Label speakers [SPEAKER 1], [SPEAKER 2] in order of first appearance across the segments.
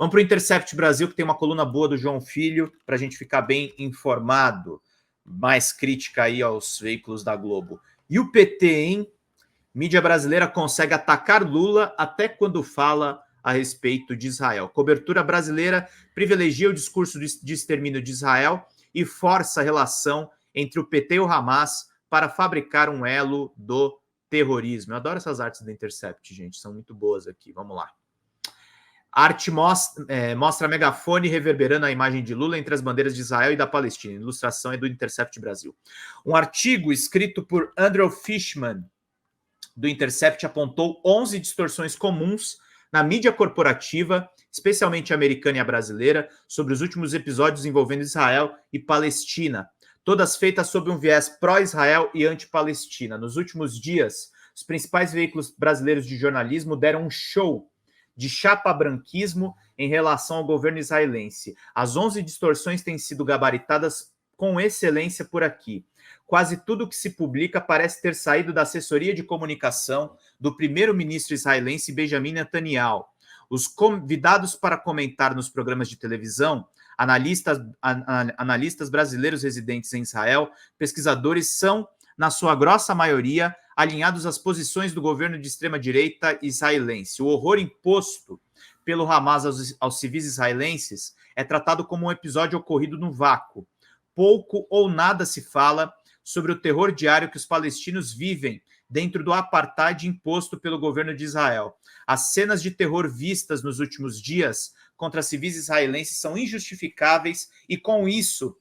[SPEAKER 1] Vamos para o Intercept Brasil, que tem uma coluna boa do João Filho, para a gente ficar bem informado. Mais crítica aí aos veículos da Globo. E o PT, hein? Mídia brasileira consegue atacar Lula até quando fala a respeito de Israel. Cobertura brasileira privilegia o discurso de extermínio de Israel e força a relação entre o PT e o Hamas para fabricar um elo do terrorismo. Eu adoro essas artes do Intercept, gente, são muito boas aqui. Vamos lá. A arte mostra megafone reverberando a imagem de Lula entre as bandeiras de Israel e da Palestina. A ilustração é do Intercept Brasil. Um artigo escrito por Andrew Fishman, do Intercept, apontou 11 distorções comuns na mídia corporativa, especialmente americana e a brasileira, sobre os últimos episódios envolvendo Israel e Palestina, todas feitas sob um viés pró-Israel e anti-Palestina. Nos últimos dias, os principais veículos brasileiros de jornalismo deram um show de chapa-branquismo em relação ao governo israelense. As 11 distorções têm sido gabaritadas com excelência por aqui. Quase tudo que se publica parece ter saído da assessoria de comunicação do primeiro-ministro israelense Benjamin Netanyahu. Os convidados para comentar nos programas de televisão, analistas brasileiros residentes em Israel, pesquisadores, são, na sua grossa maioria, alinhados às posições do governo de extrema-direita israelense. O horror imposto pelo Hamas aos civis israelenses é tratado como um episódio ocorrido no vácuo. Pouco ou nada se fala sobre o terror diário que os palestinos vivem dentro do apartheid imposto pelo governo de Israel. As cenas de terror vistas nos últimos dias contra civis israelenses são injustificáveis e, com isso,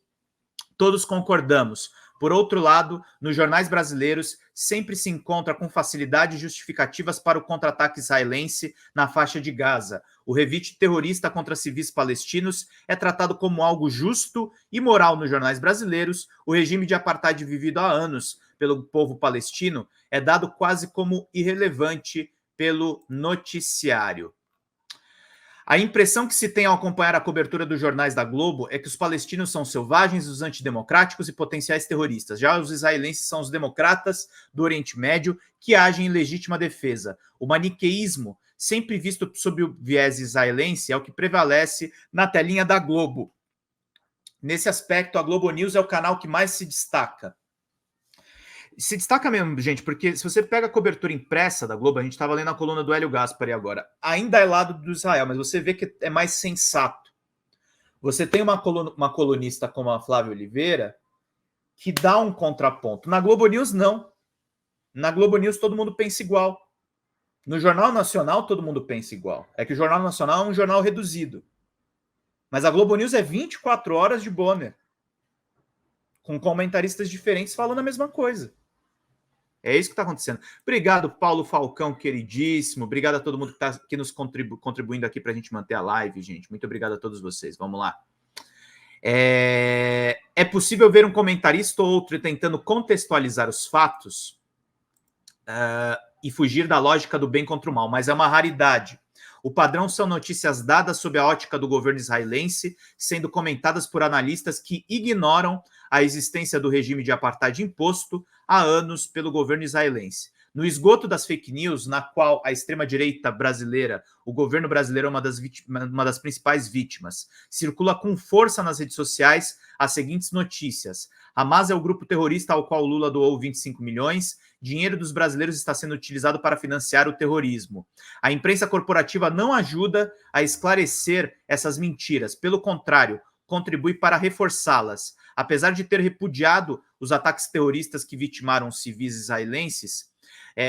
[SPEAKER 1] todos concordamos. Por outro lado, nos jornais brasileiros sempre se encontra com facilidade justificativas para o contra-ataque israelense na faixa de Gaza. O revite terrorista contra civis palestinos é tratado como algo justo e moral nos jornais brasileiros. O regime de apartheid vivido há anos pelo povo palestino é dado quase como irrelevante pelo noticiário. A impressão que se tem ao acompanhar a cobertura dos jornais da Globo é que os palestinos são selvagens, os antidemocráticos e potenciais terroristas. Já os israelenses são os democratas do Oriente Médio que agem em legítima defesa. O maniqueísmo, sempre visto sob o viés israelense, é o que prevalece na telinha da Globo. Nesse aspecto, a Globo News é o canal que mais se destaca. Se destaca mesmo, gente, porque se você pega a cobertura impressa da Globo, a gente estava lendo a coluna do Hélio Gaspari agora, ainda é lado do Israel, mas você vê que é mais sensato. Você tem uma colunista como a Flávia Oliveira que dá um contraponto. Na Globo News, não. Na Globo News, todo mundo pensa igual. No Jornal Nacional, todo mundo pensa igual. É que o Jornal Nacional é um jornal reduzido. Mas a Globo News é 24 horas de Bonner, com comentaristas diferentes falando a mesma coisa. É isso que está acontecendo. Obrigado, Paulo Falcão, queridíssimo. Obrigado a todo mundo que está aqui nos contribuindo aqui para a gente manter a live, gente. Muito obrigado a todos vocês. Vamos lá. É possível ver um comentarista ou outro tentando contextualizar os fatos e fugir da lógica do bem contra o mal, mas é uma raridade. O padrão são notícias dadas sob a ótica do governo israelense, sendo comentadas por analistas que ignoram a existência do regime de apartheid imposto há anos pelo governo israelense. No esgoto das fake news, na qual a extrema-direita brasileira, o governo brasileiro é uma das principais vítimas, circula com força nas redes sociais as seguintes notícias. Hamas é o grupo terrorista ao qual Lula doou 25 milhões, dinheiro dos brasileiros está sendo utilizado para financiar o terrorismo. A imprensa corporativa não ajuda a esclarecer essas mentiras, pelo contrário, contribui para reforçá-las. Apesar de ter repudiado os ataques terroristas que vitimaram os civis israelenses,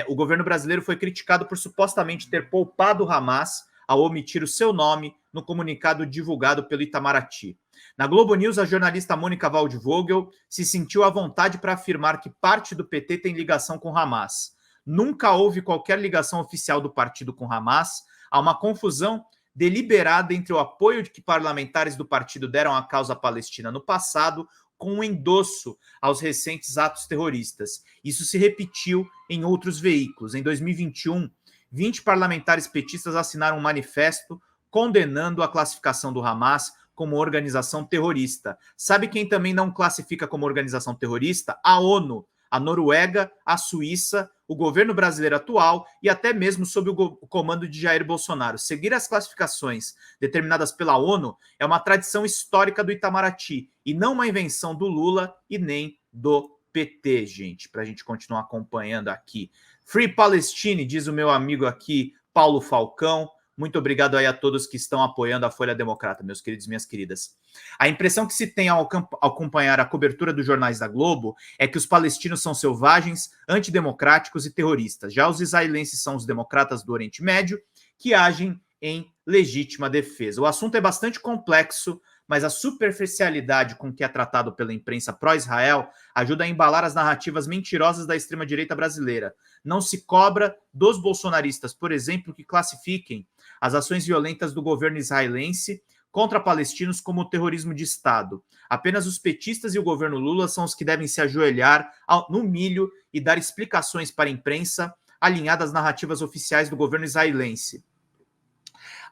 [SPEAKER 1] o governo brasileiro foi criticado por supostamente ter poupado o Hamas ao omitir o seu nome no comunicado divulgado pelo Itamaraty. Na Globo News, a jornalista Mônica Waldvogel se sentiu à vontade para afirmar que parte do PT tem ligação com Hamas. Nunca houve qualquer ligação oficial do partido com Hamas. Há uma confusão deliberada entre o apoio que parlamentares do partido deram à causa palestina no passado com um endosso aos recentes atos terroristas. Isso se repetiu em outros veículos. Em 2021, 20 parlamentares petistas assinaram um manifesto condenando a classificação do Hamas como organização terrorista. Sabe quem também não classifica como organização terrorista? A ONU. a Noruega, a Suíça, o governo brasileiro atual e até mesmo sob o comando de Jair Bolsonaro. Seguir as classificações determinadas pela ONU é uma tradição histórica do Itamaraty e não uma invenção do Lula e nem do PT, gente, para a gente continuar acompanhando aqui. Free Palestine, diz o meu amigo aqui, Paulo Falcão. Muito obrigado aí a todos que estão apoiando a Folha Democrata, meus queridos e minhas queridas. A impressão que se tem ao acompanhar a cobertura dos jornais da Globo é que os palestinos são selvagens, antidemocráticos e terroristas. Já os israelenses são os democratas do Oriente Médio, que agem em legítima defesa. O assunto é bastante complexo, mas a superficialidade com que é tratado pela imprensa pró-Israel ajuda a embalar as narrativas mentirosas da extrema-direita brasileira. Não se cobra dos bolsonaristas, por exemplo, que classifiquem as ações violentas do governo israelense contra palestinos como terrorismo de Estado. Apenas os petistas e o governo Lula são os que devem se ajoelhar no milho e dar explicações para a imprensa alinhada às narrativas oficiais do governo israelense.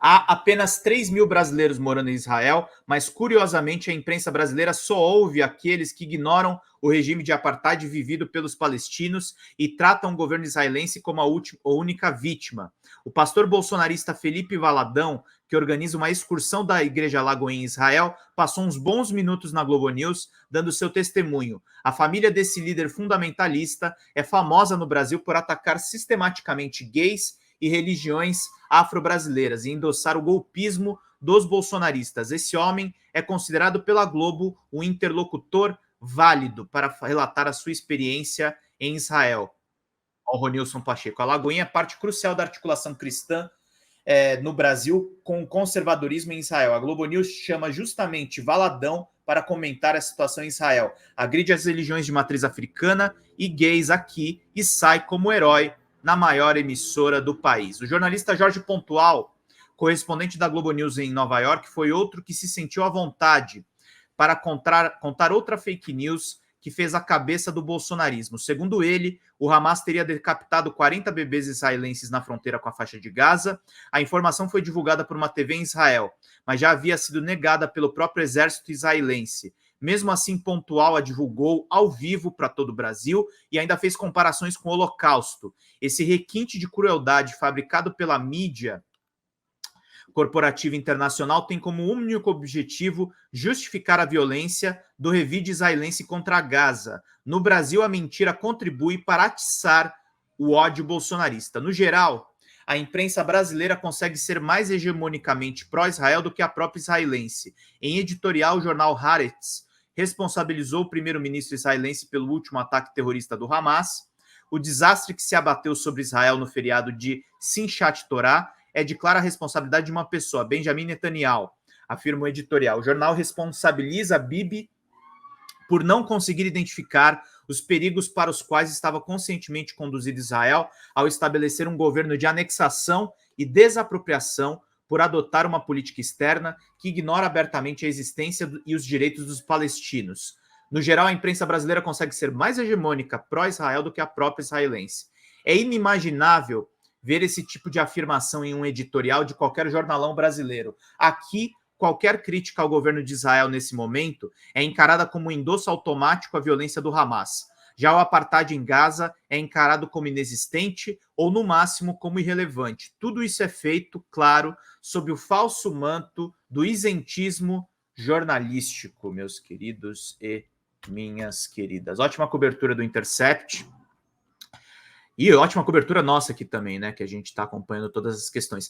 [SPEAKER 1] Há apenas 3 mil brasileiros morando em Israel, mas curiosamente a imprensa brasileira só ouve aqueles que ignoram o regime de apartheid vivido pelos palestinos e tratam o governo israelense como a única vítima. O pastor bolsonarista Felipe Valadão, que organiza uma excursão da Igreja Lagoinha em Israel, passou uns bons minutos na Globo News dando seu testemunho. A família desse líder fundamentalista é famosa no Brasil por atacar sistematicamente gays e religiões afro-brasileiras e endossar o golpismo dos bolsonaristas. Esse homem é considerado pela Globo um interlocutor válido para relatar a sua experiência em Israel. Ao Ronilson Pacheco. A Lagoinha é parte crucial da articulação cristã no Brasil com o conservadorismo em Israel. A Globo News chama justamente Valadão para comentar a situação em Israel. Agride as religiões de matriz africana e gays aqui e sai como herói na maior emissora do país. O jornalista Jorge Pontual, correspondente da Globo News em Nova York, foi outro que se sentiu à vontade para contar outra fake news que fez a cabeça do bolsonarismo. Segundo ele, o Hamas teria decapitado 40 bebês israelenses na fronteira com a faixa de Gaza. A informação foi divulgada por uma TV em Israel, mas já havia sido negada pelo próprio exército israelense. Mesmo assim, Pontual a divulgou ao vivo para todo o Brasil e ainda fez comparações com o Holocausto. Esse requinte de crueldade fabricado pela mídia corporativa internacional tem como único objetivo justificar a violência do revide israelense contra Gaza. No Brasil, a mentira contribui para atiçar o ódio bolsonarista. No geral, a imprensa brasileira consegue ser mais hegemonicamente pró-Israel do que a própria israelense. Em editorial, o jornal Haaretz responsabilizou o primeiro-ministro israelense pelo último ataque terrorista do Hamas. O desastre que se abateu sobre Israel no feriado de Simchat Torá é de clara responsabilidade de uma pessoa, Benjamin Netanyahu, afirma o editorial. O jornal responsabiliza Bibi por não conseguir identificar os perigos para os quais estava conscientemente conduzido Israel ao estabelecer um governo de anexação e desapropriação por adotar uma política externa que ignora abertamente a existência e os direitos dos palestinos. No geral, a imprensa brasileira consegue ser mais hegemônica pró-Israel do que a própria israelense. É inimaginável ver esse tipo de afirmação em um editorial de qualquer jornalão brasileiro. Aqui, qualquer crítica ao governo de Israel nesse momento é encarada como um endosso automático à violência do Hamas. Já o apartheid em Gaza é encarado como inexistente ou, no máximo, como irrelevante. Tudo isso é feito, claro, sob o falso manto do isentismo jornalístico, meus queridos e minhas queridas. Ótima cobertura do Intercept. E ótima cobertura nossa aqui também, né? Que a gente está acompanhando todas as questões.